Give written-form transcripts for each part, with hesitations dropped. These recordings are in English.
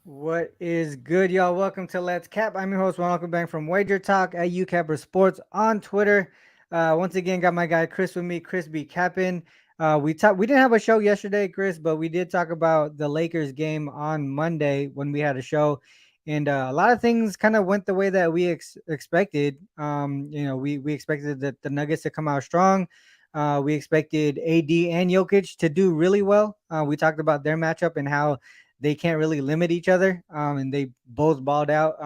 What is good, y'all? Welcome to Let's Cap. I'm your host, Welcome back from Wagertalk at Youcapper Sports on Twitter. Once again, got my guy Chris with me. Chris be capping. We didn't have a show yesterday, Chris, but we did talk about the Lakers game on Monday when we had a show, and a lot of things kind of went the way that we expected. We expected the Nuggets to come out strong. We expected AD and Jokic to do really well. We talked about their matchup and how they can't really limit each other, and they both balled out.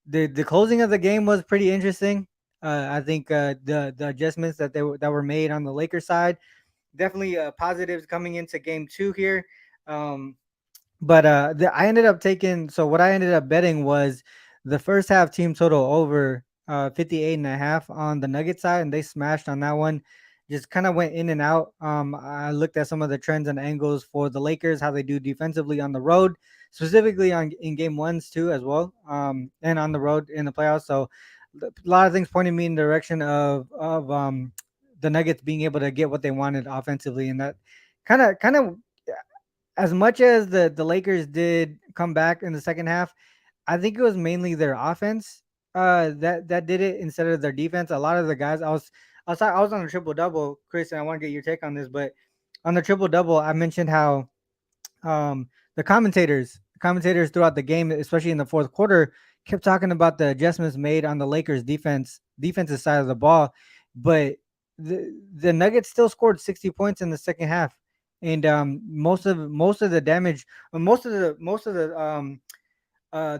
The closing of the game was pretty interesting. I think the adjustments that were made on the Lakers side definitely positives coming into game two here. Um, but I ended up taking, so what I ended up betting was the first half team total over 58 and a half on the Nugget side, and they smashed on that one. Just kind of went in and out. I looked at some of the trends and angles for the Lakers, how they do defensively on the road, specifically on in game ones too as well, and on the road in the playoffs. So a lot of things pointed me in the direction of the Nuggets being able to get what they wanted offensively, and that kind of as much as the Lakers did come back in the second half, I think it was mainly their offense that did it instead of their defense. A lot of the guys, I was on a triple double, Chris, and I want to get your take on this. But on the triple double, I mentioned how the commentators throughout the game, especially in the fourth quarter, kept talking about the adjustments made on the Lakers defensive side of the ball, but the Nuggets still scored 60 points in the second half, and most of the damage, most of the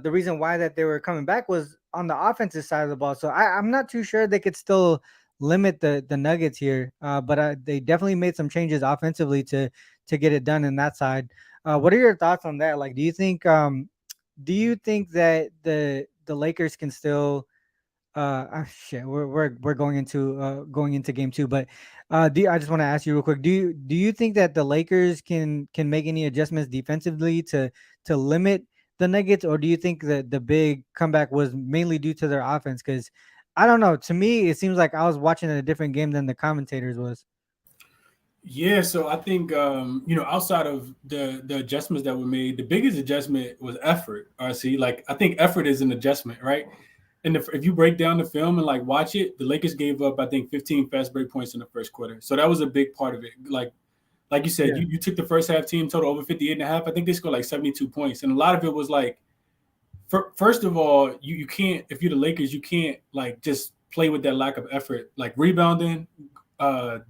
reason why that they were coming back was on the offensive side of the ball. So I'm not too sure they could still limit the Nuggets here, but they definitely made some changes offensively to get it done in that side. What are your thoughts on that? Like, do you think that the Lakers can still shit, we're going into game two, but I just want to ask you real quick. Do you think that the Lakers can make any adjustments defensively to limit the Nuggets, or do you think that the big comeback was mainly due to their offense? Because I don't know. To me, it seems like I was watching a different game than the commentators was. Yeah, so I think outside of the adjustments that were made, the biggest adjustment was effort. RC, like I think effort is an adjustment, right? And if you break down the film and like watch it, the Lakers gave up I think 15 fast break points in the first quarter, so that was a big part of it. Like you said, Yeah, you took the first half team total over 58 and a half. I think they scored like 72 points, and a lot of it was like, first of all, you can't, if you're the Lakers, you can't like just play with that lack of effort, like rebounding.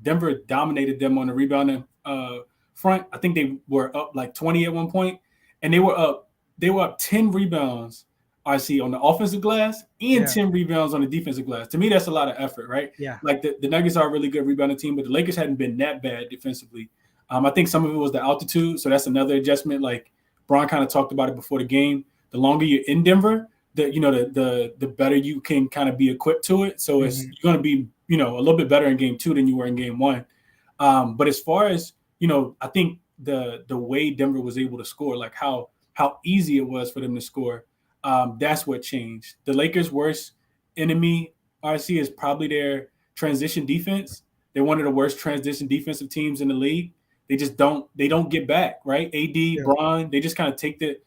Denver dominated them on the rebounding front. I think they were up like 20 at one point, and they were up 10 rebounds. I see on the offensive glass and yeah, 10 rebounds on the defensive glass. To me, that's a lot of effort, right? yeah, Like the Nuggets are a really good rebounding team, but the Lakers hadn't been that bad defensively. I think some of it was the altitude, so that's another adjustment. Like Braun kind of talked about it before the game. The longer you're in Denver, the better you can kind of be equipped to it. So it's hmm, you're going to be a little bit better in game two than you were in game one. But as far as I think the way Denver was able to score, like how easy it was for them to score, that's what changed. The Lakers' worst enemy, RC, is probably their transition defense. They're one of the worst transition defensive teams in the league. They don't get back, right? AD, yeah, Braun, they just kind of take the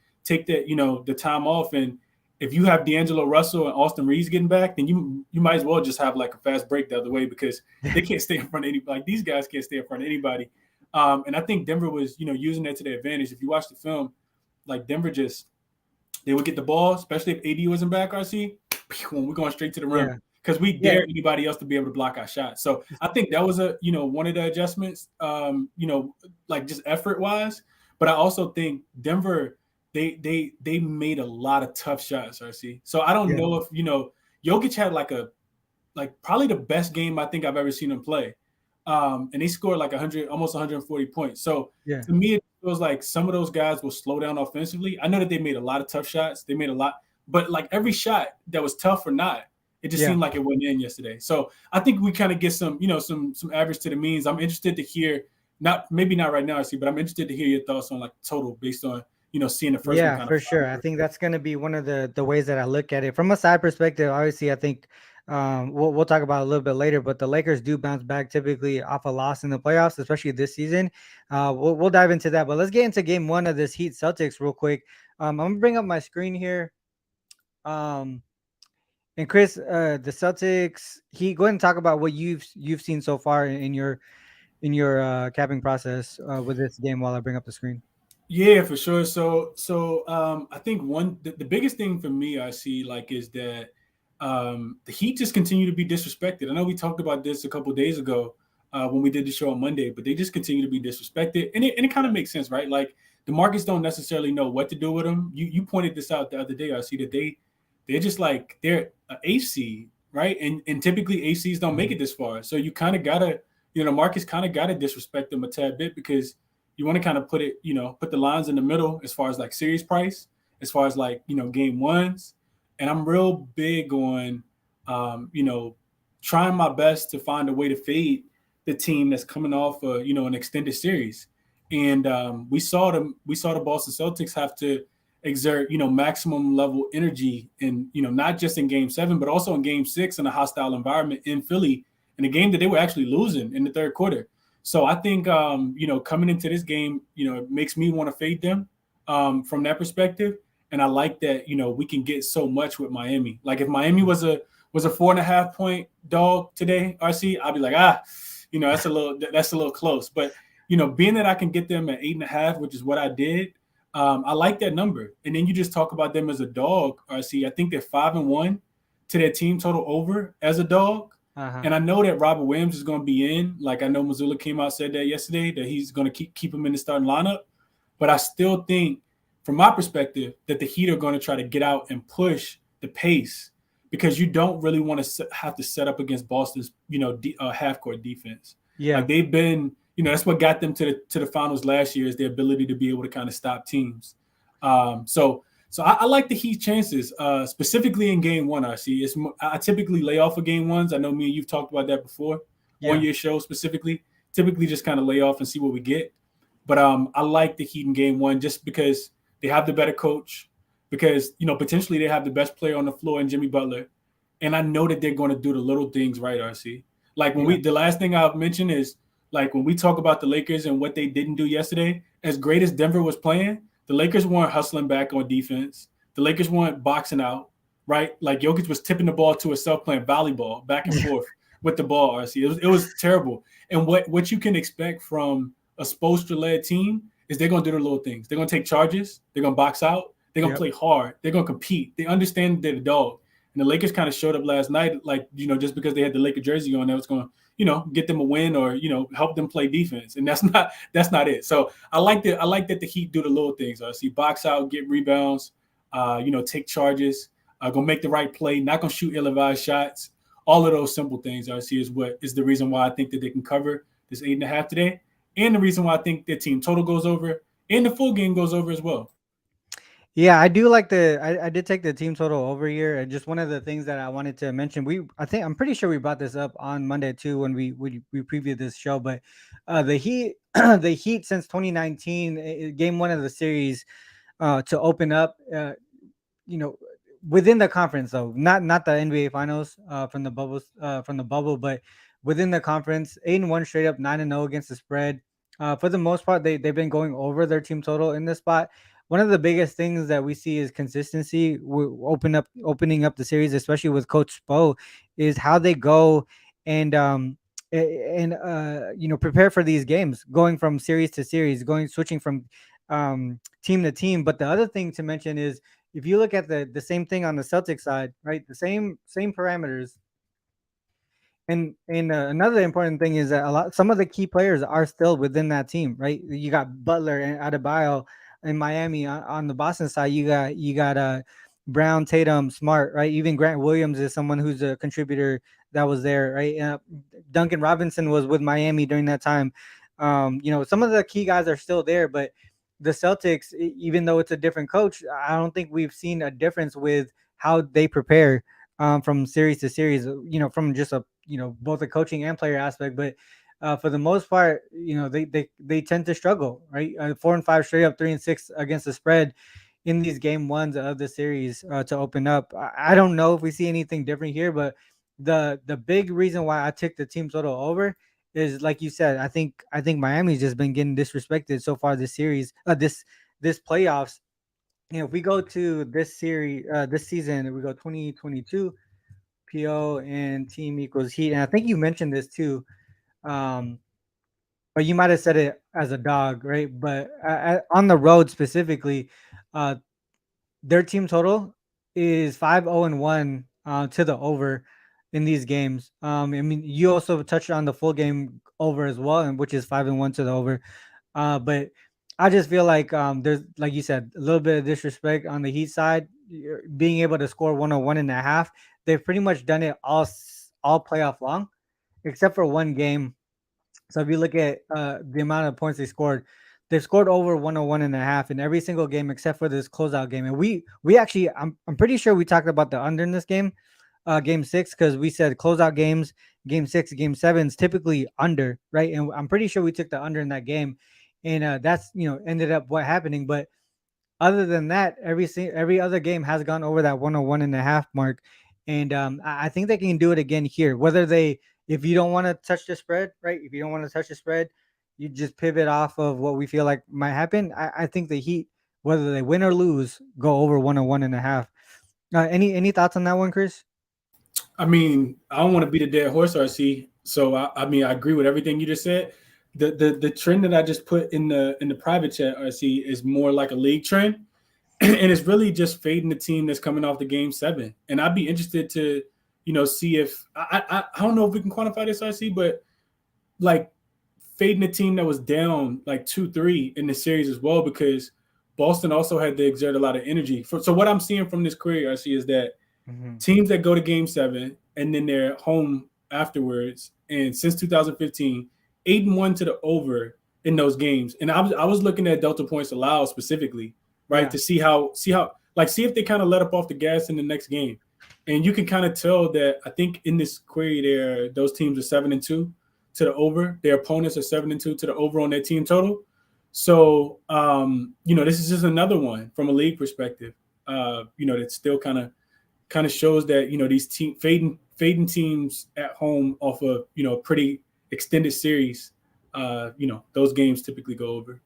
time off. And if you have D'Angelo Russell and Austin Reeves getting back, then you might as well just have like a fast break the other way, because they can't stay in front of anybody. Like these guys can't stay in front of anybody. And I think Denver was using that to their advantage. If you watch the film, like Denver just they would get the ball, especially if AD wasn't back. RC, we're going straight to the rim yeah, because we yeah, dare anybody else to be able to block our shot. So I think that was one of the adjustments. Like just effort wise, but I also think Denver they made a lot of tough shots. RC, so I don't yeah, know if Jokic had like probably the best game I think I've ever seen him play. And they scored like 100, almost 140 points. So yeah, to me, it feels like some of those guys will slow down offensively. I know that they made a lot of tough shots. They made a lot, but like every shot that was tough or not, it just yeah. seemed like it went in yesterday. So I think we kind of get some average to the means. I'm interested to hear, not maybe not right now, see, but I'm interested to hear your thoughts on like total based on seeing the first one Yeah, kind of for fly sure. I over. think that's going to be one of the ways that I look at it from a side perspective. Obviously, I think we'll talk about it a little bit later, but the Lakers do bounce back typically off a loss in the playoffs, especially this season. We'll dive into that, but let's get into game one of this Heat Celtics real quick. I'm gonna bring up my screen here. Um, and Chris, the Celtics. Go ahead and talk about what you've seen so far in your capping process with this game while I bring up the screen. Yeah, for sure. I think the biggest thing for me I see like is that the Heat just continue to be disrespected. I know we talked about this a couple days ago when we did the show on Monday, but they just continue to be disrespected, and it kind of makes sense, right? Like the markets don't necessarily know what to do with them. You pointed this out the other day. I see that they're just like they're an AC, right? And typically ACs don't make it this far, so you kind of gotta the markets kind of gotta disrespect them a tad bit because you want to kind of put the lines in the middle as far as like series price, as far as like, game ones. And I'm real big on, trying my best to find a way to fade the team that's coming off, an extended series. And we saw the Boston Celtics have to exert, maximum level energy in, not just in game 7, but also in game 6 in a hostile environment in Philly in a game that they were actually losing in the third quarter. So I think coming into this game, it makes me want to fade them from that perspective. And I like that we can get so much with Miami. Like if Miami was a 4.5 point dog today, RC, I'd be like that's a little close. But being that I can get them at 8.5, which is what I did, I like that number. And then you just talk about them as a dog, RC. I think they're 5-1 to their team total over as a dog. Uh-huh. And I know that Robert Williams is going to be in. Like I know Missoula came out said that yesterday that he's going to keep him in the starting lineup. But I still think, from my perspective, that the Heat are going to try to get out and push the pace because you don't really want to have to set up against Boston's half court defense. Yeah. Like they've been that's what got them to the finals last year is their ability to be able to kind of stop teams. So I like the Heat chances, specifically in game one. I typically lay off of game ones. I know me and you've talked about that before on Yeah. your show specifically. Typically just kind of lay off and see what we get. But I like the Heat in game one just because they have the better coach, because potentially they have the best player on the floor in Jimmy Butler, and I know that they're going to do the little things right. RC, like Yeah. the last thing I'll mention is like when we talk about the Lakers and what they didn't do yesterday. As great as Denver was playing, the Lakers weren't hustling back on defense. The Lakers weren't boxing out, right? Like Jokic was tipping the ball to himself playing volleyball back and forth with the ball. RC, it was terrible. And what you can expect from a Spoelstra-led team is they're going to do the little things. They're going to take charges. They're going to box out. They're going to Yep. play hard. They're going to compete. They understand they're the dog. And the Lakers kind of showed up last night, like, just because they had the Laker jersey on, that was going to, get them a win or, help them play defense. And that's not it. So I like that the Heat do the little things. I see box out, get rebounds, take charges, gonna make the right play, not gonna shoot ill-advised shots. All of those simple things I see is what is the reason why I think that they can cover this 8.5 today, and the reason why I think their team total goes over and the full game goes over as well. Yeah, I do like I did take the team total over here, and just one of the things that I wanted to mention, I'm pretty sure we brought this up on Monday too when we previewed this show, but the Heat the Heat since 2019, game one of the series, to open up, you know, within the conference though, not the NBA finals from the bubble, but within the conference, 8-1 straight up, 9-0 against the spread. For the most part, they've been going over their team total in this spot. One of the biggest things that we see is consistency. Opening up the series, especially with Coach Spo, is how they go and prepare for these games, going from series to series, going switching from team to team. But the other thing to mention is if you look at the same thing on the Celtic side, right? The same parameters. And another important thing is that some of the key players are still within that team, right? You got Butler and Adebayo in Miami. On the Boston side, you got Brown, Tatum, Smart, right? Even Grant Williams is someone who's a contributor that was there, right? Duncan Robinson was with Miami during that time. Some of the key guys are still there, but the Celtics, even though it's a different coach, I don't think we've seen a difference with how they prepare from series to series. From just both a coaching and player aspect, but for the most part, they tend to struggle, right? 4-5 straight up, 3-6 against the spread in these game ones of the series to open up. I don't know if we see anything different here, but the big reason why I took the team total over is like you said. I think Miami's just been getting disrespected so far this series, this playoffs. If we go to this series, this season, we go 2022 PO and team equals Heat, and I think you mentioned this too. Um, but you might have said it as a dog, right? But on the road specifically, uh, their team total is 5-0-1 to the over in these games. I mean, you also touched on the full game over as well, and which is 5-1 to the over. But I just feel like there's, like you said, a little bit of disrespect on the Heat side. Being able to score 101.5, they've pretty much done it all playoff long, except for one game. So if you look at the amount of points they scored, they've scored over 101.5 in every single game except for this closeout game. And we actually, I'm pretty sure we talked about the under in this game, game six, because we said closeout games, game six, game seven is typically under, right? And I'm pretty sure we took the under in that game, and that's ended up what happening. But other than that, every other game has gone over that 101.5 mark, and I think they can do it again here. Whether they, if you don't want to touch the spread, right? If you don't want to touch the spread, you just pivot off of what we feel like might happen. I think the Heat, whether they win or lose, go over 101.5. Any thoughts on that one, Chris? I mean, I don't want to beat a dead horse, RC. So I mean, I agree with everything you just said. The trend that I just put in the private chat, RC, is more like a league trend, and it's really just fading the team that's coming off the game seven. And I'd be interested to, see if I don't know if we can quantify this, RC, but like fading a team that was down like 2-3 in the series as well, because Boston also had to exert a lot of energy. So what I'm seeing from this career, RC, is that Mm-hmm. teams that go to game seven and then they're home afterwards, and since 2015, 8-1 to the over in those games. And I was looking at delta points allowed specifically, right, Yeah. to see if they kind of let up off the gas in the next game. And you can kind of tell that I think in this query there, those teams are 7-2 to the over. Their opponents are 7-2 to the over on their team total. So this is just another one from a league perspective. That's still kind of shows that these fading teams at home off of pretty extended series. Those games typically go over.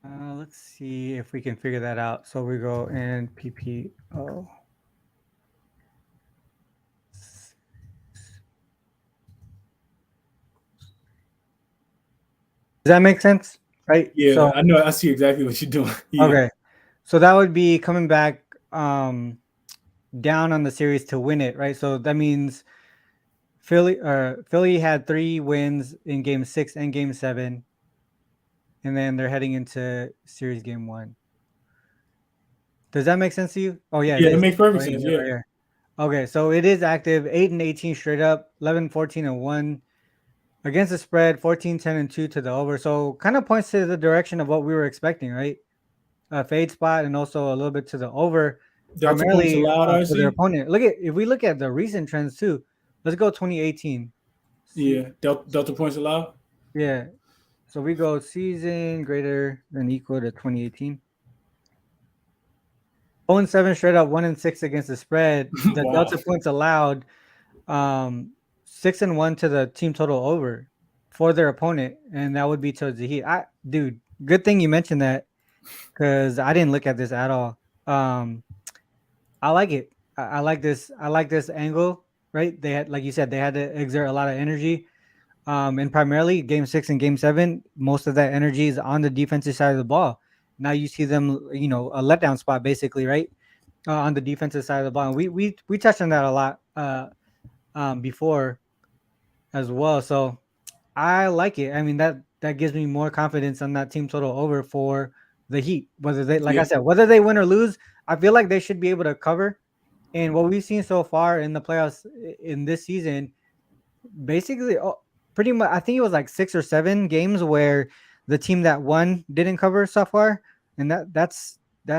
Let's see if we can figure that out. So we go in PPO. Does that make sense? Right. Yeah, So I know. I see exactly what you're doing. Yeah, okay. So that would be coming back down on the series to win it, right? So that means Philly had 3 wins in game 6 and game 7, and then they're heading into series game 1. Does that make sense to you? Oh yeah, it yeah, it is. makes Oh, perfect yeah, sense. yeah, Yeah, right here. Okay, so it is active 8-18 straight up, 11-14-1 against the spread, 14-10-2 to the over. So kind of points to the direction of what we were expecting, right? Fade spot and also a little bit to the over, delta points primarily allowed. I for their see. opponent. If we look at the recent trends too, let's go 2018. See, Yeah, delta points allowed. yeah. So we go season greater than equal to 2018. 0-7 straight up, 1-6 against the spread. The Wow. delta points allowed, 6-1 to the team total over for their opponent, and that would be towards the Heat. Dude, good thing you mentioned that because I didn't look at this at all. I like it. I like this. I like this angle. Right? They had, like you said, they had to exert a lot of energy. And primarily game 6 and game 7, most of that energy is on the defensive side of the ball. Now you see them, a letdown spot basically, right? On the defensive side of the ball. And we touched on that a lot before as well. So I like it. I mean, that gives me more confidence on that team total over for the Heat. Whether they, like I Yeah, said, whether they win or lose, I feel like they should be able to cover. And what we've seen so far in the playoffs in this season, basically, pretty much, I think it was like 6 or 7 games where the team that won didn't cover so far, and that's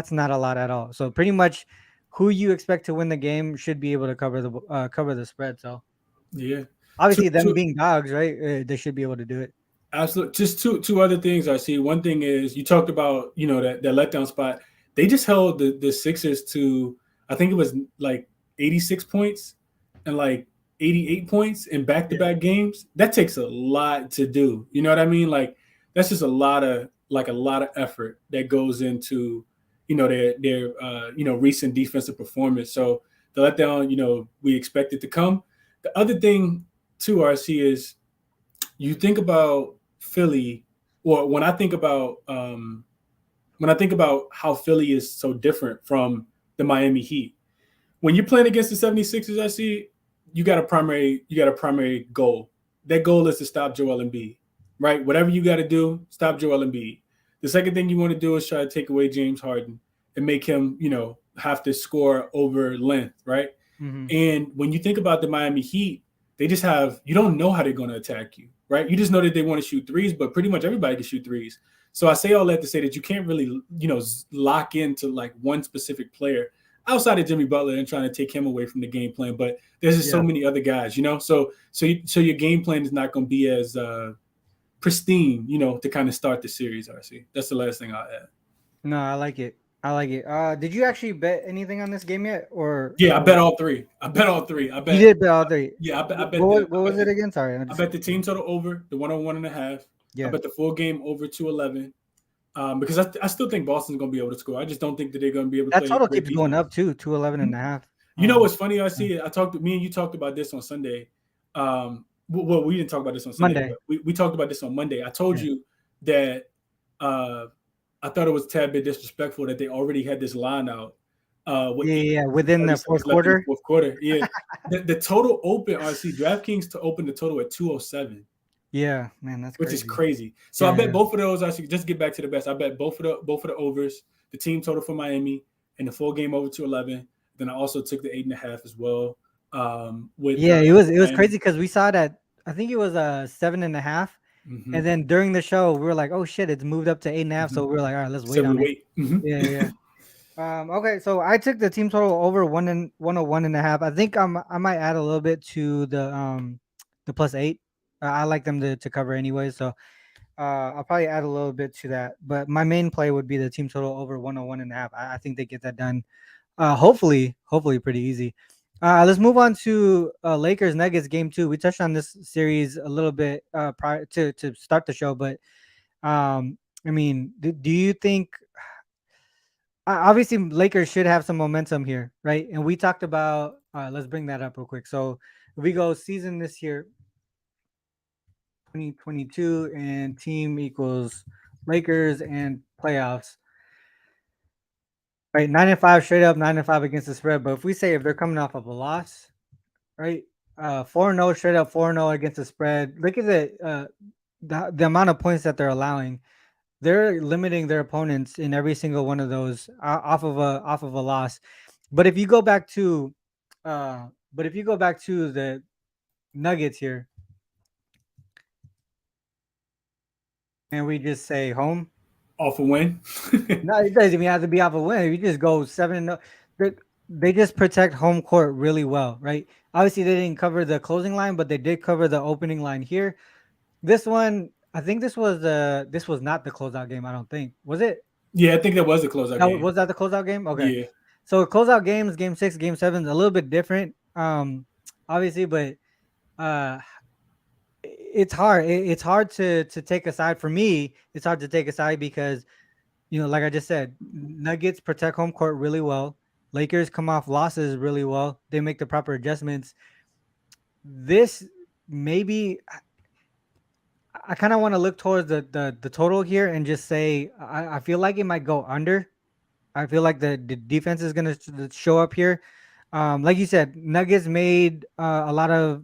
not a lot at all. So pretty much, who you expect to win the game should be able to cover the spread. So yeah. Two, obviously, them two, being dogs, right? They should be able to do it. Absolutely. Just two other things I see. One thing is you talked about that letdown spot. They just held the Sixers to, I think it was like 86 points and like 88 points in back to Yeah. back games. That takes a lot to do. You know what I mean? Like that's just a lot of like a lot of effort that goes into, recent defensive performance. So the letdown, we expect it to come. The other thing too, RC, is you think about Philly, or when I think about how Philly is so different from the Miami Heat. When you're playing against the 76ers, I see you got a primary goal. That goal is to stop Joel Embiid, right? Whatever you got to do, stop Joel Embiid. The second thing you want to do is try to take away James Harden and make him, have to score over length, right? Mm-hmm. And when you think about the Miami Heat, they just have, you don't know how they're going to attack you, right? You just know that they want to shoot threes, but pretty much everybody can shoot threes. So I say all that to say that you can't really, lock into like one specific player outside of Jimmy Butler and trying to take him away from the game plan. But there's just so Yeah. many other guys, so your game plan is not going to be as pristine, to kind of start the series. RC, that's the last thing I'll add. No, I like it. I like it. Did you actually bet anything on this game yet, Yeah, I bet or all three. I bet all three. I you bet. did bet all three? Yeah, I bet What the was, what was it again? Sorry, I I just bet the team total over the 101.5. I yeah. bet the full game over 211. Because I still think Boston's going to be able to score. I just don't think that they're going to be able to That play total great keeps going defense. up too, 211 and a half. You know what's funny? I Yeah. see. Me and you talked about this on Sunday. Well, we didn't talk about this on Sunday, Monday. but we talked about this on Monday. I told Yeah. you that I thought it was a tad bit disrespectful that they already had this line out with Yeah, eight yeah, minutes and within 30 the fourth seconds left in the quarter. fourth quarter. Yeah, the total open, RC DraftKings to open the total at 207, Yeah, man, that's which is crazy. crazy. So I Yeah, bet yeah. both of those. I should just get back to the best. I bet both of the overs, the team total for Miami, and the full game over 211. Then I also took the 8.5 as well. With Yeah, it was Miami. crazy because we saw that. I think it was 7.5, Mm-hmm, and then during the show we were like, "Oh shit, it's moved up to 8.5." mm-hmm. So we were like, "All right, let's wait So we on it." wait. Mm-hmm. Yeah, yeah. Okay, so I took the team total over 101.5. I think I might add a little bit to the +8. I like them to cover anyway, so I'll probably add a little bit to that. But my main play would be the team total over 101.5. I think they get that done. Hopefully pretty easy. Let's move on to Lakers Nuggets game 2. We touched on this series a little bit prior to start the show, but I mean, do you think obviously Lakers should have some momentum here, right? And we talked about let's bring that up real quick. So if we go season this year, 2022, and team equals Lakers and playoffs. Right, 9-5 straight up, 9-5 against the spread. But if we say if they're coming off of a loss, right, 4-0 straight up, 4-0 against the spread. Look at the amount of points that they're allowing. They're limiting their opponents in every single one of those off of a loss. But if you go back to, the Nuggets here, and we just say home. Off a win. No, it doesn't even have to be off a win. You just go 7-0. They just protect home court really well, right? Obviously, they didn't cover the closing line, but they did cover the opening line here. This one, I think this was not the closeout game. I don't think, was it? Yeah, I think that was a closeout That game. was that the closeout game? Okay, Yeah. so closeout games, game 6, game 7, a little bit different, obviously, but uh, it's hard. It's hard to take a side. For me, it's hard to take a side because like I just said, Nuggets protect home court really well. Lakers come off losses really well. They make the proper adjustments. This maybe I kind of want to look towards the total here and just say I feel like it might go under. I feel like the defense is going to show up here. Like you said, Nuggets made a lot of,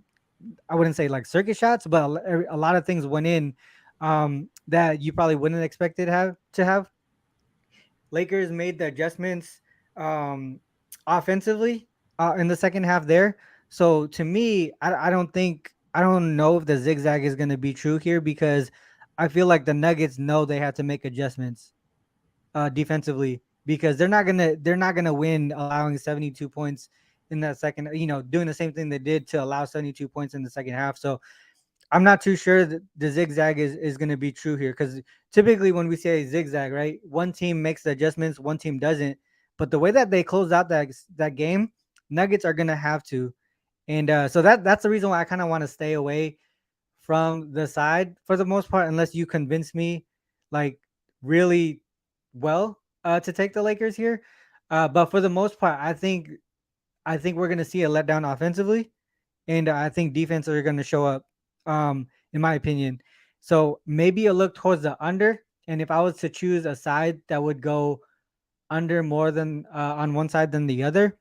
I wouldn't say like circuit shots, but a lot of things went in that you probably wouldn't expect it to have. Lakers made the adjustments offensively in the second half there. So to me, I don't know if the zigzag is going to be true here because I feel like the Nuggets know they have to make adjustments defensively because they're not gonna win allowing 72 points in that second. Doing the same thing they did to allow 72 points in the second half. So I'm not too sure that the zigzag is going to be true here because typically when we say zigzag, right, one team makes the adjustments, one team doesn't. But the way that they close out that game, Nuggets are going to have to, and so that's the reason why I kind of want to stay away from the side for the most part, unless you convince me, like really well to take the Lakers here. But for the most part, I think we're gonna see a letdown offensively, and I think defense are gonna show up. In my opinion, so maybe a look towards the under. And if I was to choose a side that would go under more than on one side than the other,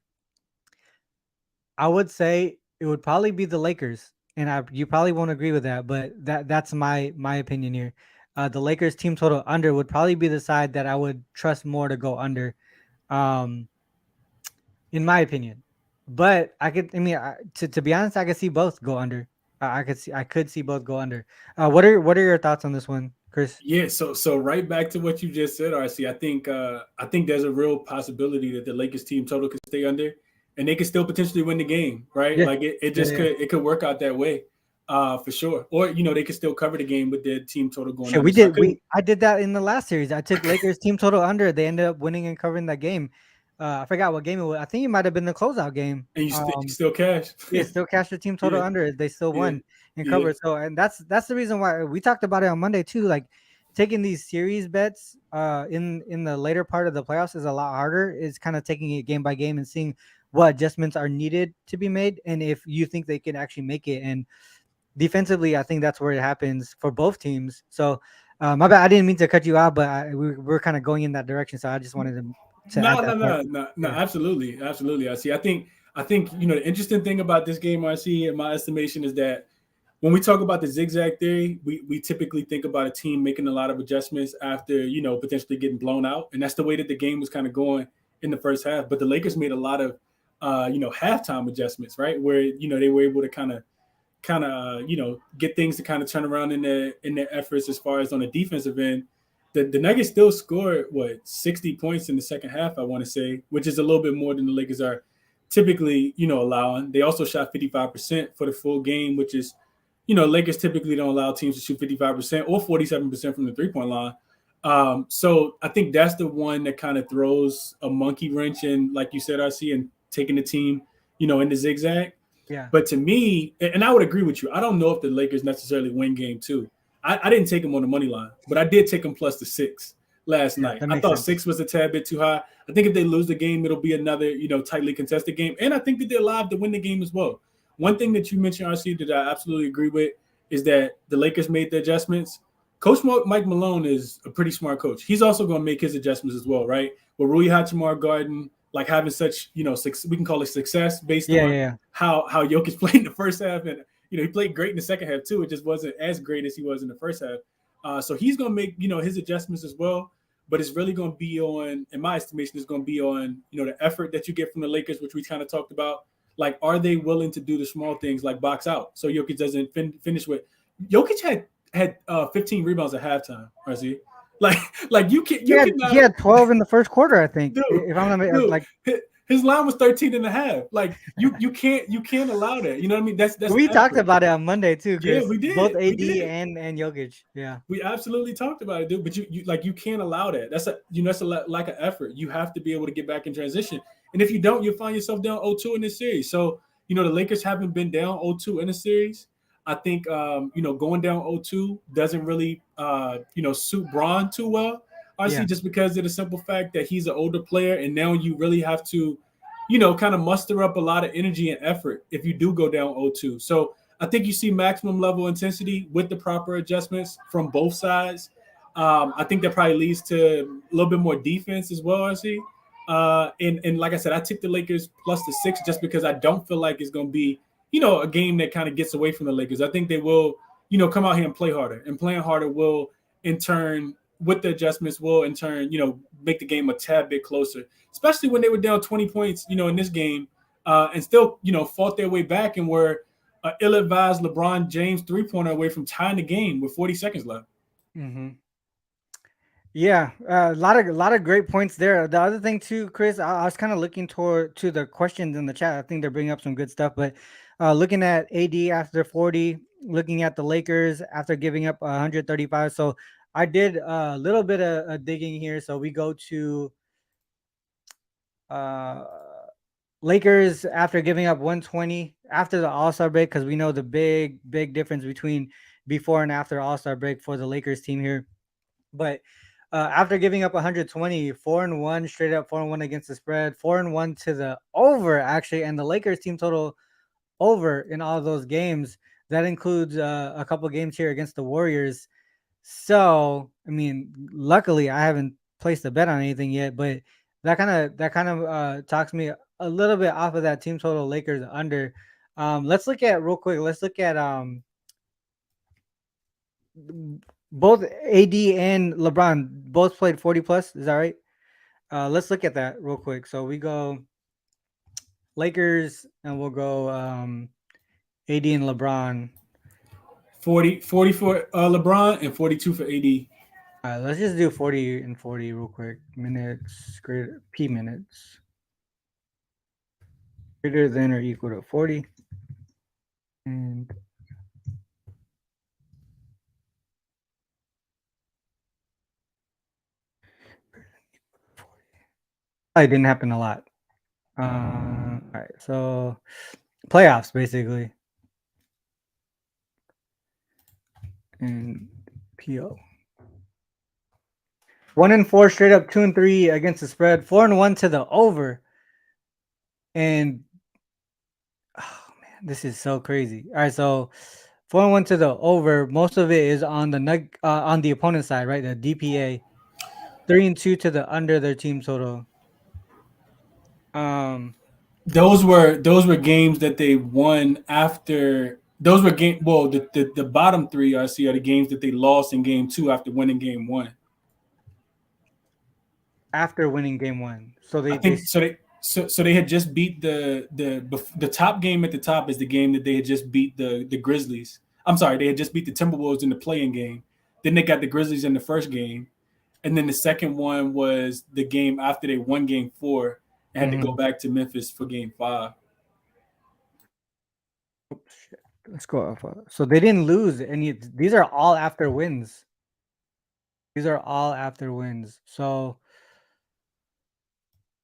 I would say it would probably be the Lakers. And you probably won't agree with that, but that's my opinion here. The Lakers team total under would probably be the side that I would trust more to go under. Um, in my opinion. But I mean, to be honest, I could see both go under. I could see both go under. What are your thoughts on this one, Chris? Yeah, so right back to what you just said, RC. I think there's a real possibility that the Lakers team total could stay under, and they could still potentially win the game, right? Yeah, Like it yeah, just yeah. could work out that way, for sure. Or they could still cover the game with their team total going Shit, under. we So I did. couldn't, I did that in the last series. I took Lakers team total under. They ended up winning and covering that game. I forgot what game it was. I think it might have been the closeout game. and you still cash. Yeah, still cashed the team total Yeah, under. They still yeah, won and yeah. covered. So, and that's the reason why we talked about it on Monday too. Like taking these series bets in the later part of the playoffs is a lot harder. It's kind of taking it game by game and seeing what adjustments are needed to be made, and if you think they can actually make it. And defensively, I think that's where it happens for both teams. So, my bad. I didn't mean to cut you out, but we're kind of going in that direction. So I just wanted to No, add no, that part. no, no, no. Yeah. Absolutely, absolutely. I see. I think the interesting thing about this game, RC, in my estimation, is that when we talk about the zigzag theory, we typically think about a team making a lot of adjustments after potentially getting blown out, and that's the way that the game was kind of going in the first half. But the Lakers made a lot of halftime adjustments, right, where they were able to kind of get things to kind of turn around in their efforts as far as on the defensive end. The Nuggets still scored 60 points in the second half, I want to say, which is a little bit more than the Lakers are typically allowing. They also shot 55% for the full game, which is Lakers typically don't allow teams to shoot 55% or 47% from the 3-point line. So I think that's the one that kind of throws a monkey wrench in, like you said, RC, and taking the team in the zigzag. Yeah. But to me, and I would agree with you, I don't know if the Lakers necessarily win game two. I didn't take them on the money line, but I did take them plus the 6 last Yeah. night. That I makes thought sense. 6 was a tad bit too high. I think if they lose the game, it'll be another, tightly contested game. And I think that they're live to win the game as well. One thing that you mentioned, RC, that I absolutely agree with is that the Lakers made the adjustments. Coach Mike Malone is a pretty smart coach. He's also going to make his adjustments as well, right? With Rui Hachimura Garden, like having such, we can call it success based Yeah. Yeah. on Yeah. how Jokic played in the first half, and he played great in the second half too. It just wasn't as great as he was in the first half. So he's going to make his adjustments as well. But it's really going to be on, in my estimation, it's going to be on the effort that you get from the Lakers, which we kind of talked about. Like, are they willing to do the small things like box out so Jokic doesn't finish with? Jokic had 15 rebounds at halftime, RC. Like like He you had he cannot, had 12 in the first quarter, I think. dude, If I'm not dude. like His line was 13 and a half. Like you can't allow that. You know what I mean? That's we talked effort. about it on Monday too, Yeah, Chris. we Both did. We AD did. and Jokic. Yeah. We absolutely talked about it, dude. But you can't allow that. That's a lack of effort. You have to be able to get back in transition. And if you don't, you'll find yourself down 0-2 in this series. So the Lakers haven't been down 0-2 in a series. I think going down 0-2 doesn't really suit Braun too well. Yeah. Honestly, just because of the simple fact that he's an older player, and now you really have to kind of muster up a lot of energy and effort if you do go down 0-2. So I think you see maximum level intensity with the proper adjustments from both sides. I think that probably leads to a little bit more defense as well, I see. And like I said, I took the Lakers plus the 6 just because I don't feel like it's going to be, a game that kind of gets away from the Lakers. I think they will, come out here and play harder. And playing harder will, in turn, with the adjustments, will in turn, make the game a tad bit closer, especially when they were down 20 points, in this game, and still, fought their way back and were ill-advised LeBron James three-pointer away from tying the game with 40 seconds left. Hmm. Yeah, a lot of great points there. The other thing too, Chris, I was kind of looking toward to the questions in the chat. I think they're bringing up some good stuff. But looking at AD after 40, looking at the Lakers after giving up 135. So I did a little bit of digging here. So we go to uh, Lakers after giving up 120 after the All Star break, because we know the big difference between before and after All Star break for the Lakers team here. But After giving up 120, 4-1 straight up, 4-1 against the spread, 4-1 to the over actually, and the Lakers team total over in all those games. That includes a couple games here against the Warriors. So, I mean, luckily I haven't placed a bet on anything yet, but that kind of talks me a little bit off of that team total Lakers under. Let's look at real quick. Let's look at both AD and LeBron both played 40 plus. Is that right? Let's look at that real quick. So we go Lakers and we'll go AD and LeBron. 40 for LeBron and 42 for AD. Let's just do 40 and 40 real quick. Minutes, greater P minutes. Greater than or equal to 40. And it didn't happen a lot. All right, so playoffs basically. And PO. 1-4 straight up, 2-3 against the spread, 4-1 to the over. And oh man, this is so crazy. All right, so 4-1 to the over. Most of it is on the on the opponent side, right? The DPA. 3-2 to the under their team total. Um, Those were games that they won after. Those were game. Well, the bottom three I see are the games that they lost in game two after winning game one. after winning game one, so I think so. They had just beat the top game at the top is the game that they had just beat the Grizzlies. I'm sorry, they had just beat the Timberwolves in the playing game. Then they got the Grizzlies in the first game, and then the second one was the game after they won game four and had to go Mhm. back to Memphis for game five. Oops, shit. Let's go off. So they didn't lose any. These are all after wins. These are all after wins. So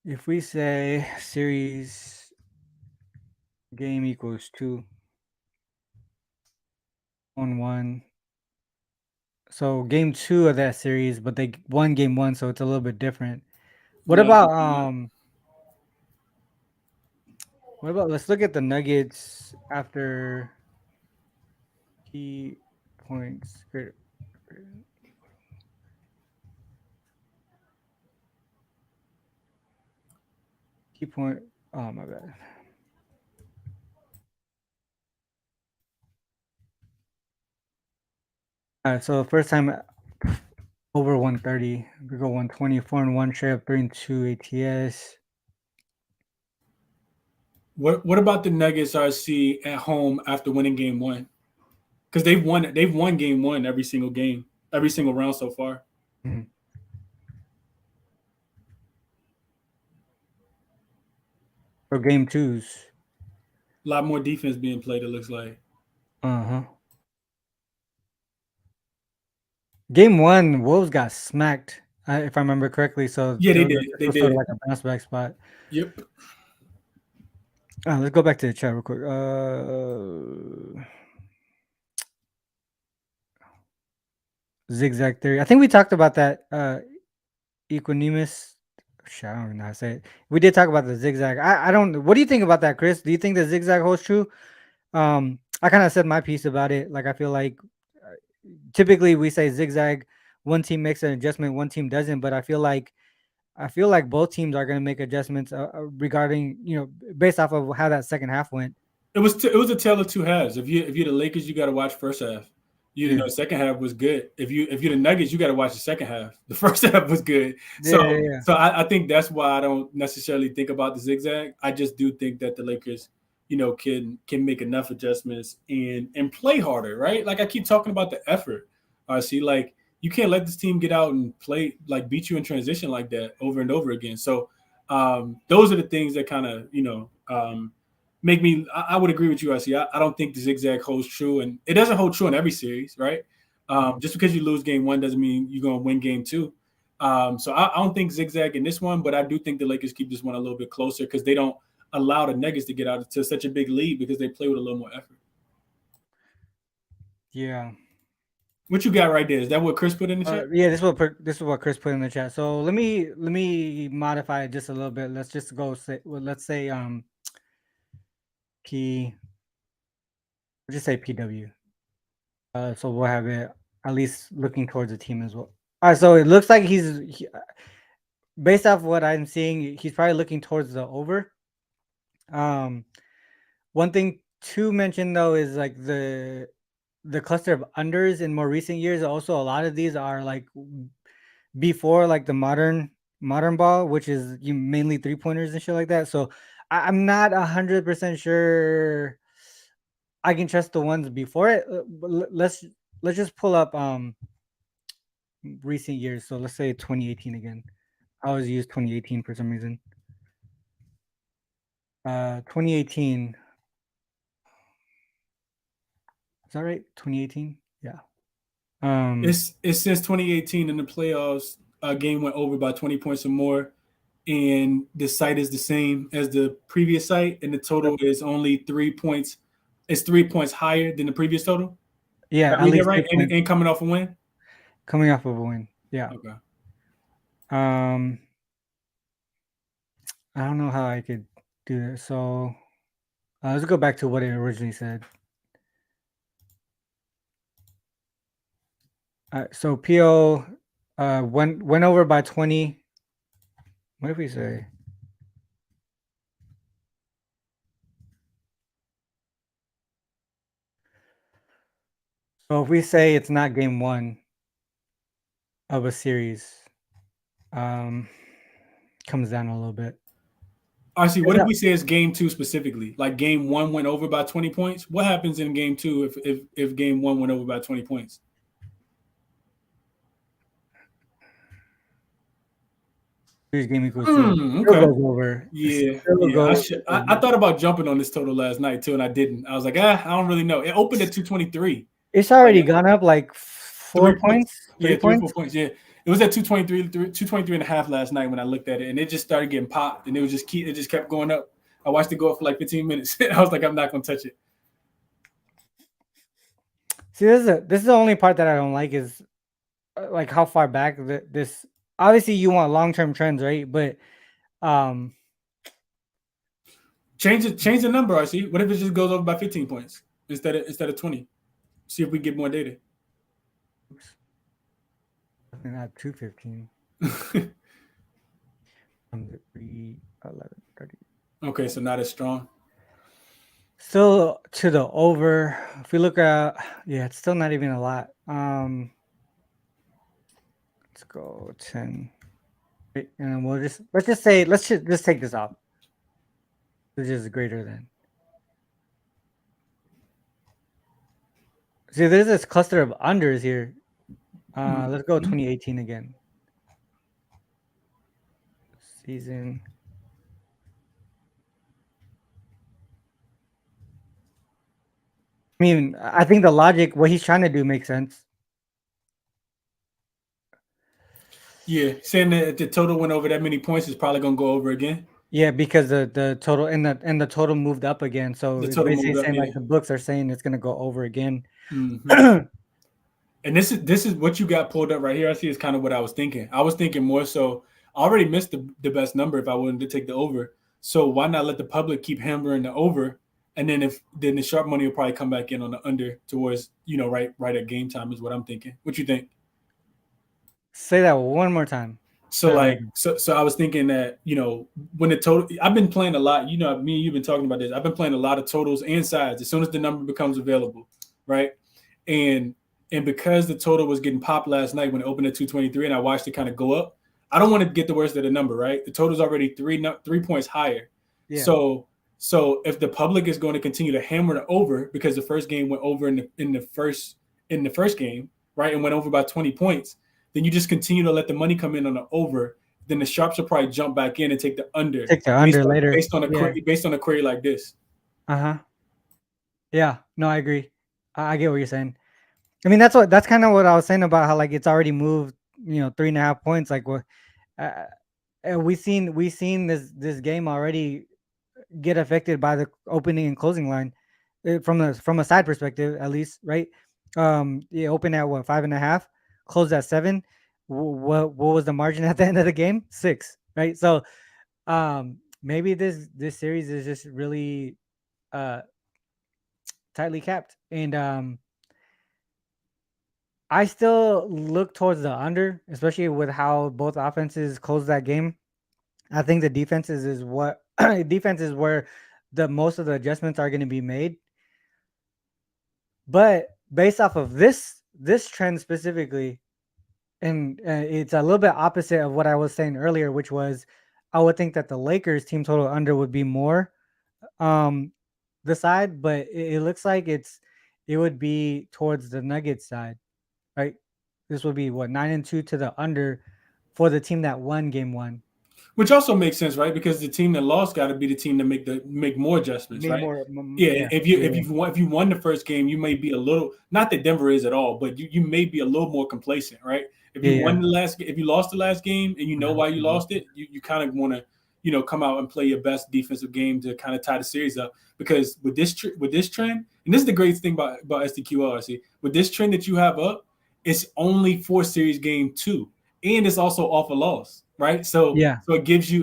if we say series game equals 2-1, so game two of that series, but they won game one, so it's a little bit different. What No, about What about let's look at the Nuggets after key points. Key point. Oh my bad. All right, so first time over 130. We go 124-1 straight up 3-2 ATS. what about the Nuggets RC at home after winning game one? Because they've won game one every single game, every single round so far. Mhm. So game twos. A lot more defense being played, it looks like. Uh-huh. Game one, Wolves got smacked, if I remember correctly. So Yeah, they did. this They was sort of did. like a bounce back spot. Yep. Let's go back to the chat real quick. Zigzag theory. I think we talked about that. Equanimus. Shit, I don't even know how to say it. We did talk about the zigzag. I don't. What do you think about that, Chris? Do you think the zigzag holds true? I kind of said my piece about it. Like I feel like typically we say zigzag. One team makes an adjustment, one team doesn't. But I feel like both teams are going to make adjustments regarding based off of how that second half went. It was a tale of two halves. If you're the Lakers, you got to watch first half. Yeah. The second half was good. If you're the Nuggets, you got to watch the second half. The first half was good. Yeah. So Yeah. so I think that's why I don't necessarily think about the zigzag. I just do think that the Lakers, can make enough adjustments and play harder, right? Like I keep talking about the effort. See, like you can't let this team get out and play like beat you in transition like that over and over again. So those are the things that kind of make me. I would agree with you. I don't think the zigzag holds true, and it doesn't hold true in every series, right? Mhm. Just because you lose game one doesn't mean you're going to win game two. So I don't think zigzag in this one, but I do think the Lakers keep this one a little bit closer because they don't allow the Nuggets to get out to such a big lead because they play with a little more effort. Yeah. What you got right there? Is that what Chris put in the chat? Yeah, this is what Chris put in the chat. So let me modify it just a little bit. Let's just go say well, let's say P we'll just say PW. So we'll have it at least looking towards the team as well. All right, so it looks like based off what I'm seeing, he's probably looking towards the over. Um, one thing to mention though is like the cluster of unders in more recent years. Also, a lot of these are like before like the modern ball, which is you mainly 3 pointers and shit like that. So I'm not 100% sure I can trust the ones before it. But let's just pull up recent years. So let's say 2018 again. I always use 2018 for some reason. 2018. Is that right? 2018? Yeah. It says 2018 in the playoffs, a game went over by 20 points or more, and the site is the same as the previous site, and the total is only 3 points. It's 3 points higher than the previous total. Yeah, Did I at read that least right? 3 points And coming off a win. coming off of a win. Yeah. Okay. Um, I don't know how I could do this. So let's go back to what it originally said. So PO went over by 20. What did we say? So if we say it's not game one of a series, um, comes down a little bit. RC, what if we say it's game two specifically? Like game one went over by 20 points. What happens in game two if game one went over by 20 points? Series game equals zero. Okay. Goes over. Yeah, Still yeah. goes I thought about jumping on this total last night too, and I didn't. I was like, I don't really know. It opened at 223. It's already Like, gone up like 4 3 points. points. Yeah, 3 three or 4 points. points. Yeah. It was at 223 and a half last night when I looked at it, and it just started getting popped, and it just kept going up. I watched it go up for like 15 minutes. I was like, I'm not gonna touch it. See, this is the only part that I don't like is like how far back this. Obviously, you want long term trends, right? But Change the number, RC. What if it just goes over by 15 points instead of 20? See if we get more data. not 215. 3, 11, 30. Okay, so not as strong. Still to the over. If we look at, yeah, it's still not even a lot. Let's go 10. And then let's just say let's just take this off. Which is greater than. See, there's this cluster of unders here. Let's go 2018 again. Season. I mean, I think the logic, what he's trying to do makes sense. Yeah, saying that the total went over that many points is probably gonna go over again. Yeah, because the total and the total moved up again. So The it's total basically moved up, saying yeah. like the books are saying it's gonna go over again. And this is what you got pulled up right here. I see is kind of what I was thinking. I was thinking more so. I already missed the best number if I wanted to take the over. So why not let the public keep hammering the over, and then then the sharp money will probably come back in on the under towards right at game time is what I'm thinking. What you think? Say that one more time. So I was thinking that when the total, I've been playing a lot. Me and you've been talking about this. I've been playing a lot of totals and sides as soon as the number becomes available, right? And because the total was getting popped last night when it opened at 223, and I watched it kind of go up, I don't want to get the worst of the number, right? The total's already 3 points higher. Yeah. So if the public is going to continue to hammer the over because the first game went over in the first game, right, and went over by 20 points. Then you just continue to let the money come in on the over. Then the sharps will probably jump back in and take the under. Later based on a query like this. Yeah. No, I agree. I get what you're saying. I mean, that's kind of what I was saying about how like it's already moved. 3.5 points. Like what we've seen this game already get affected by the opening and closing line from a side perspective, at least, right? It opened at what 5.5, closed at 7. What was the margin at the end of the game? 6, right? So maybe this series is just really uh tightly capped, and I still look towards the under, especially with how both offenses closed that game. I think the defenses is what defense is where the most of the adjustments are going to be made. But based off of this trend specifically, and it's a little bit opposite of what I was saying earlier, which was I would think that the Lakers team total under would be more um the side, but it looks like it would be towards the Nuggets side, right? This would be what 9-2 to the under for the team that won game one. Which also makes sense, right? Because the team that lost got to be the team to make more adjustments, Made right? more, Yeah, yeah, yeah, if you won the first game, you may be a little, not that Denver is at all, but you may be a little more complacent, right? yeah, yeah. If you lost the last game and you know why you Mhm. lost it, you kind of want to come out and play your best defensive game to kind of tie the series up. Because with this trend, and this is the great thing about SDQL, I see with this trend that you have up, it's only 4 series game 2, and it's also off a loss, right? Yeah, So it gives you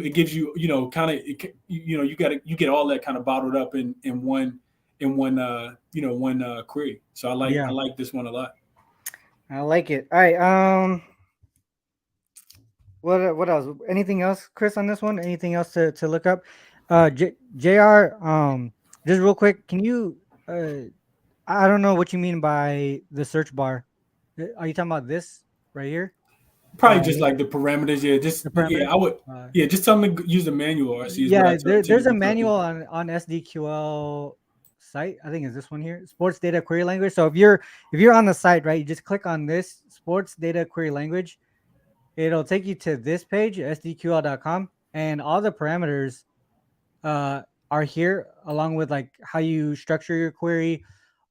kind of you get all that kind of bottled up in one query. So I yeah. like this one a lot. I like it. All right. What else? Anything else, Chris, on this one? Anything else to look up? Jr. Just real quick, can you? I don't know what you mean by the search bar. Are you talking about this right here? Probably just like the parameters. Yeah, just The yeah. parameter. I would Uh, just tell them to use the manual. I see is what I yeah, there's a typically tell manual people. on SDQL site. I think is this one here, Sports Data Query Language. So if you're on the site, right, you just click on this Sports Data Query Language. It'll take you to this page, sdql.com, and all the parameters uh, are here, along with like how you structure your query,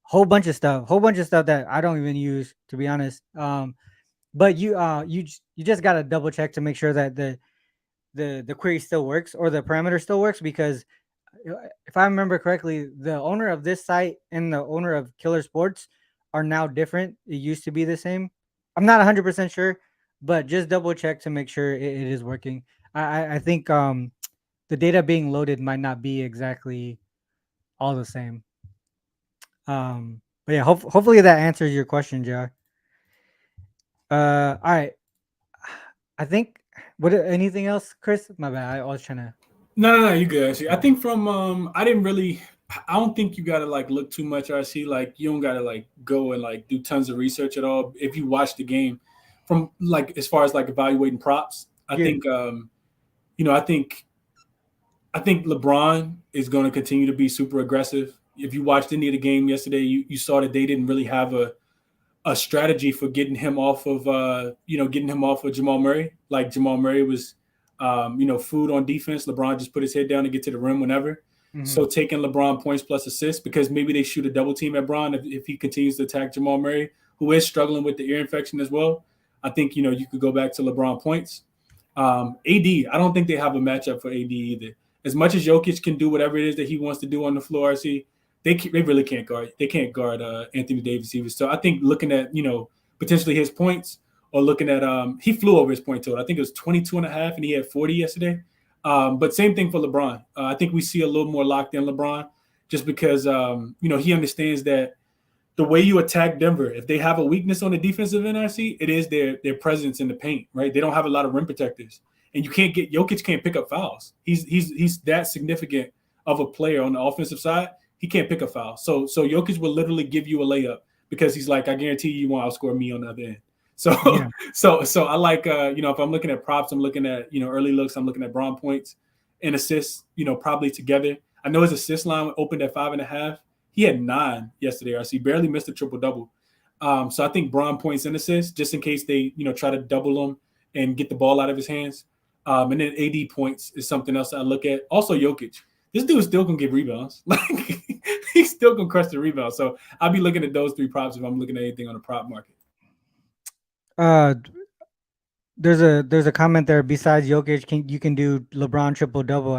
whole bunch of stuff that I don't even use, to be honest. But you just gotta double check to make sure that the query still works or the parameter still works, because if I remember correctly, the owner of this site and the owner of Killer Sports are now different. It used to be the same. I'm not 100% sure, but just double check to make sure it is working. I think the data being loaded might not be exactly all the same. But yeah, hopefully that answers your question, Jar. All right. I think anything else, Chris? My bad. I was trying to. No, you good. Actually, I think from I didn't really. I don't think you gotta like look too much. RC, like you don't gotta like go and like do tons of research at all. If you watch the game, from like as far as like evaluating props, I Yeah. think you know I think LeBron is going to continue to be super aggressive. If you watched any of the game yesterday, you saw that they didn't really have a strategy for getting him off of getting him off of Jamal Murray. Like Jamal Murray was food on defense. LeBron just put his head down and get to the rim whenever. Hmm. So taking LeBron points plus assists, because maybe they shoot a double team at Bron if he continues to attack Jamal Murray, who is struggling with the ear infection as well. I think you could go back to LeBron points. AD, I don't think they have a matchup for AD either. As much as Jokic can do whatever it is that he wants to do on the floor, I see they really can't guard. They can't guard Anthony Davis either. So I think looking at potentially his points, or looking at he flew over his point total. I think it was 22 and a half, and he had 40 yesterday. But same thing for LeBron. I think we see a little more locked in LeBron, just because he understands that the way you attack Denver, if they have a weakness on the defensive NRC, it is their presence in the paint, right? They don't have a lot of rim protectors, and you can't get Jokic can't pick up fouls. He's that significant of a player on the offensive side. He can't pick a foul, so Jokic will literally give you a layup because he's like, I guarantee you won't outscore me on the other end. So Yeah. so I like if I'm looking at props, I'm looking at early looks, I'm looking at Braun points and assists, probably together. I know his assist line opened at 5.5. He had 9 yesterday. RC barely missed a triple double. So I think Braun points and assists, just in case they try to double him and get the ball out of his hands. And then AD points is something else I look at. Also Jokic. This dude still can get rebounds. Like he's still gonna crush the rebound. So I'll be looking at those 3 props if I'm looking at anything on the prop market. Uh, there's a comment there. Besides Jokic, you can do LeBron triple double.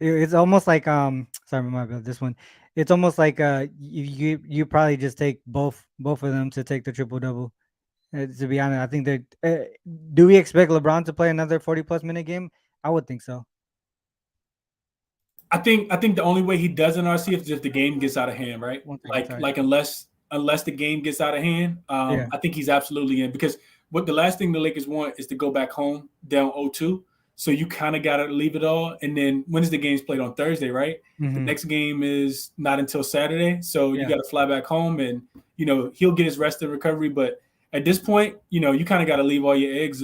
It's almost like sorry, my bad. This one, It's almost like you probably just take both of them to take the triple double. To be honest, I think that. Do we expect LeBron to play another 40 plus minute game? I would think so. I think the only way he doesn't RC is if the game gets out of hand, right? One second, Like sorry. like unless the game gets out of hand, Yeah. I think he's absolutely in because what the last thing the Lakers want is to go back home down 0-2. So you kind of got to leave it all. And then when is the game's played on Thursday, right? The Hmm. next game is not until Saturday. So you Yeah. got to fly back home and, he'll get his rest and recovery. But at this point, you kind of got to leave all your eggs,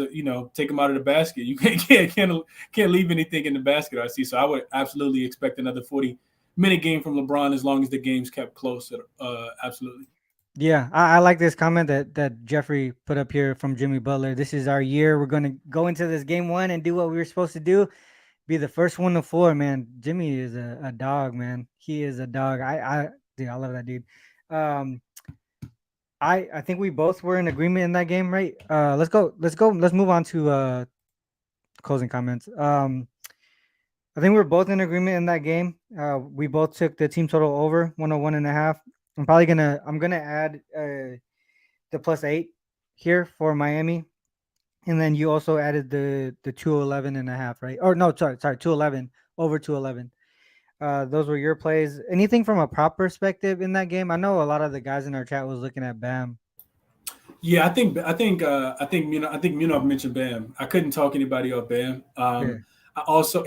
take them out of the basket. You can't leave anything in the basket, I see. So I would absolutely expect another 40-minute game from LeBron as long as the game's kept close. Absolutely. Yeah, I like this comment that Jeffrey put up here from Jimmy Butler. This is our year. We're gonna go into this game one and do what we were supposed to do. Be the first one to floor, man. Jimmy is a dog, man. He is a dog. Dude, I love that dude. Um, I think we both were in agreement in that game, right? Let's go. Let's go. Let's move on to closing comments. I think we were both in agreement in that game. We both took the team total over 101 and a half. I'm gonna add the +8 here for Miami. And then you also added the 211 and a half, right? Or no, sorry, 211 over 211. Those were your plays. Anything from a prop perspective in that game? I know a lot of the guys in our chat was looking at Bam. Yeah, I think Munaf mentioned Bam. I couldn't talk anybody off Bam. Yeah,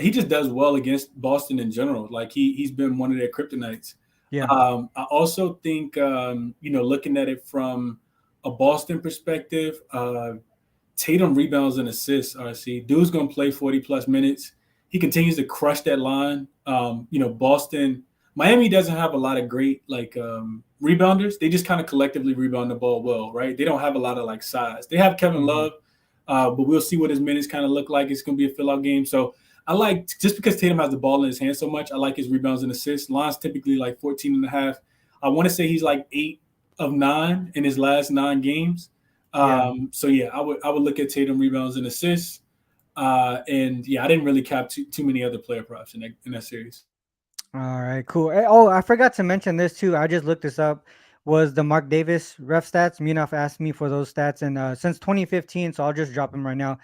He just does well against Boston in general. Like he's been one of their kryptonites. yeah, I also think looking at it from a Boston perspective, Tatum rebounds and assists. RC dude's gonna play 40 plus minutes. He continues to crush that line. Boston, Miami doesn't have a lot of great rebounders. They just kind of collectively rebound the ball well, right? They don't have a lot of like size. They have Kevin hmm, Love, but we'll see what his minutes kind of look like. It's gonna be a fill out game. So I like just because Tatum has the ball in his hand so much, I like his rebounds and assists. Line's typically like 14 and a half. I want to say he's like 8 of 9 in his last 9 games. yeah. So yeah, I would look at Tatum rebounds and assists. And yeah, I didn't really cap too many other player props in that series. All right, cool. Oh, I forgot to mention this too. I just looked this up. Was the Mark Davis ref stats? Munaf asked me for those stats, and since 2015, so I'll just drop them right now.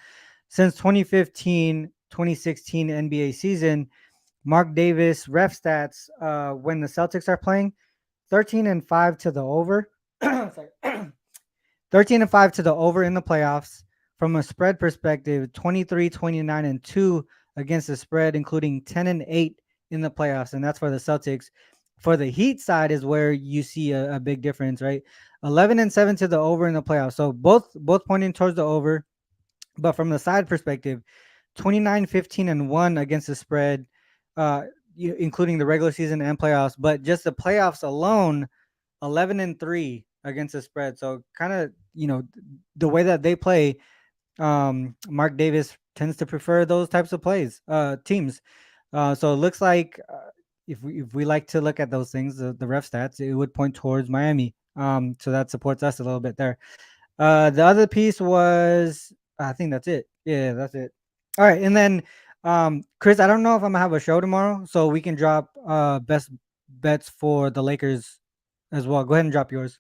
Since 2015, 2016 NBA season, Mark Davis ref stats when the Celtics are playing 13 and 5 to the over. Sorry. 13 and 5 to the over in the playoffs. From a spread perspective, 23, 29 and 2 against the spread, including 10 and 8 in the playoffs. And that's for the Celtics. For the Heat side is where you see a big difference, right? 11 and 7 to the over in the playoffs. So both pointing towards the over. But from the side perspective, 29, 15 and 1 against the spread, including the regular season and playoffs. But just the playoffs alone, 11 and 3 against the spread. So kind of, the way that they play, Mark Davis tends to prefer those types of teams. So it looks like if we like to look at those things, the ref stats, it would point towards Miami. So that supports us a little bit there. The other piece was, I think that's it. Yeah, that's it. All right, and then Chris, I don't know if I'm gonna have a show tomorrow, so we can drop best bets for the Lakers as well. Go ahead and drop yours.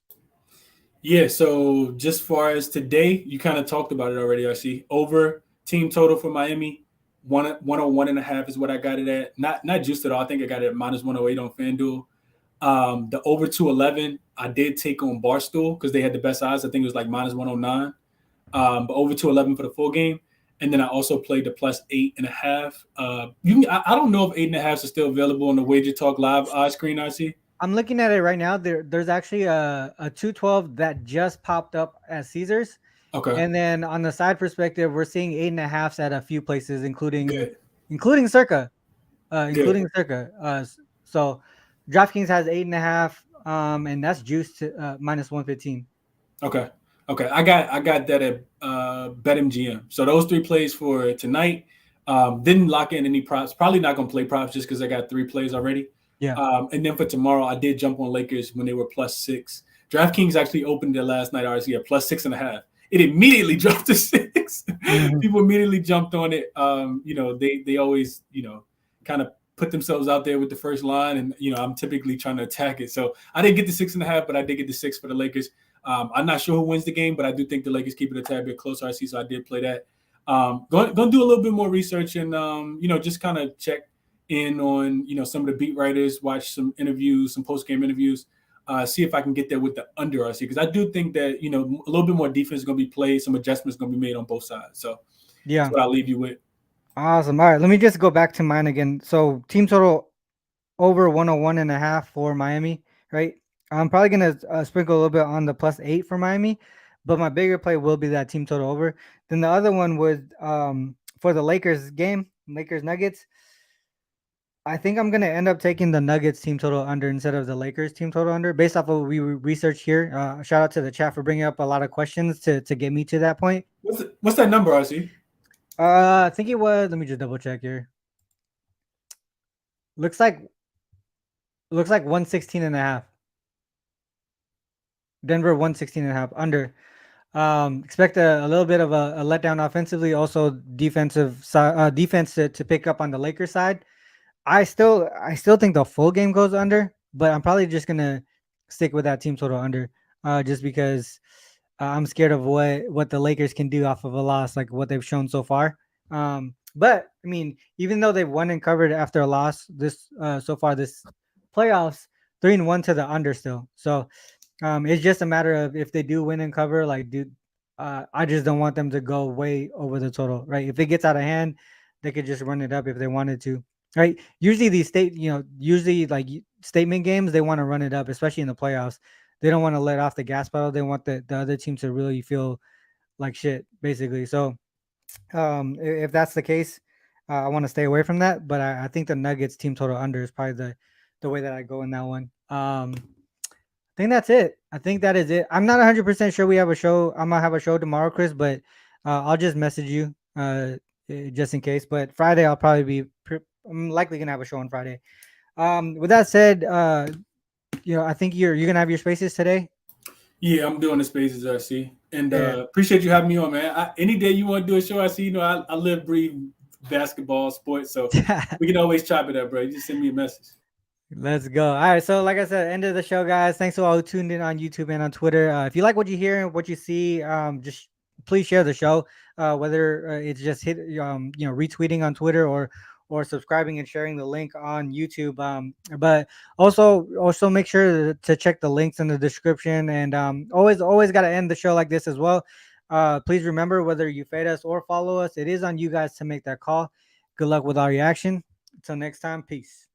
Yeah, so just far as today, you kind of talked about it already. I see over team total for Miami, 101.5 is what I got it at. Not just at all. I think I got it at -108 on FanDuel. The over 211, I did take on Barstool because they had the best odds. I think it was like -109. But over 211 for the full game. And then I also played the +8.5. I don't know if 8.5 is still available on the Wager Talk Live odds screen. I see. I'm looking at it right now. There's actually a 212 that just popped up as Caesars. Okay, And then on the side perspective, we're seeing 8.5s at a few places, including good, including Circa. good. Including Circa. So DraftKings has 8.5, and that's juiced to -115. Okay. Okay. I got that at BetMGM. So those 3 plays for tonight. Didn't lock in any props. Probably not gonna play props just because I got 3 plays already. Yeah. And then for tomorrow, I did jump on Lakers when they were +6. DraftKings actually opened it last night, RC, at +6.5. It immediately dropped to 6. Mhm. People immediately jumped on it. They always kind of put themselves out there with the first line, and I'm typically trying to attack it. So I didn't get the 6.5, but I did get the 6 for the Lakers. I'm not sure who wins the game, but I do think the Lakers keep it a tad bit closer. I see, so I did play that. Going to do a little bit more research and just kind of check in on some of the beat writers, watch some interviews, some post game interviews, see if I can get there with the under RC, because I do think that a little bit more defense is going to be played, some adjustments going to be made on both sides. So that's Yeah. what I'll leave you with. Awesome. All right. Let me just go back to mine again. So team total over 101.5 for Miami, right? I'm probably going to sprinkle a little bit on the +8 for Miami, but my bigger play will be that team total over. Then the other one would for the Lakers game, Lakers Nuggets. I think I'm gonna end up taking the Nuggets team total under instead of the Lakers team total under, based off of what we researched here. Shout out to the chat for bringing up a lot of questions to get me to that point. What's that number, RC? I think it was. Let me just double check here. Looks like 116.5. Denver 116.5 under. Expect a little bit of a letdown offensively. Also defense to pick up on the Lakers side. I still think the full game goes under, but I'm probably just gonna stick with that team total under, just because I'm scared of what the Lakers can do off of a loss, like what they've shown so far. But I mean, even though they've won and covered after a loss this so far this playoffs, 3-1 to the under still. So it's just a matter of if they do win and cover, like, dude, I just don't want them to go way over the total, right? If it gets out of hand, they could just run it up if they wanted to, right? Usually these usually like statement games, they want to run it up, especially in the playoffs. They don't want to let off the gas pedal. They want the other team to really feel like shit, basically. So if that's the case, I want to stay away from that. But I think the Nuggets team total under is probably the way that I go in that one. I think that's it. I think that is it. I'm not 100% sure we have a show. I'm gonna have a show tomorrow, Chris, but I'll just message you just in case. But Friday, I'll probably be. I'm likely gonna have a show on Friday. With that said, I think you're gonna have your spaces today. Yeah, I'm doing the spaces, RC, and Yeah. appreciate you having me on, man. Any day you want to do a show, RC, I live, breathe basketball, sports, so we can always chop it up, bro. You just send me a message. Let's go. All right. So, like I said, end of the show, guys. Thanks to all who tuned in on YouTube and on Twitter. If you like what you hear and what you see, just please share the show. Whether it's just retweeting on Twitter or subscribing and sharing the link on YouTube. But also make sure to check the links in the description. And always got to end the show like this as well. Please remember, whether you fade us or follow us, it is on you guys to make that call. Good luck with all your action. Until next time, peace.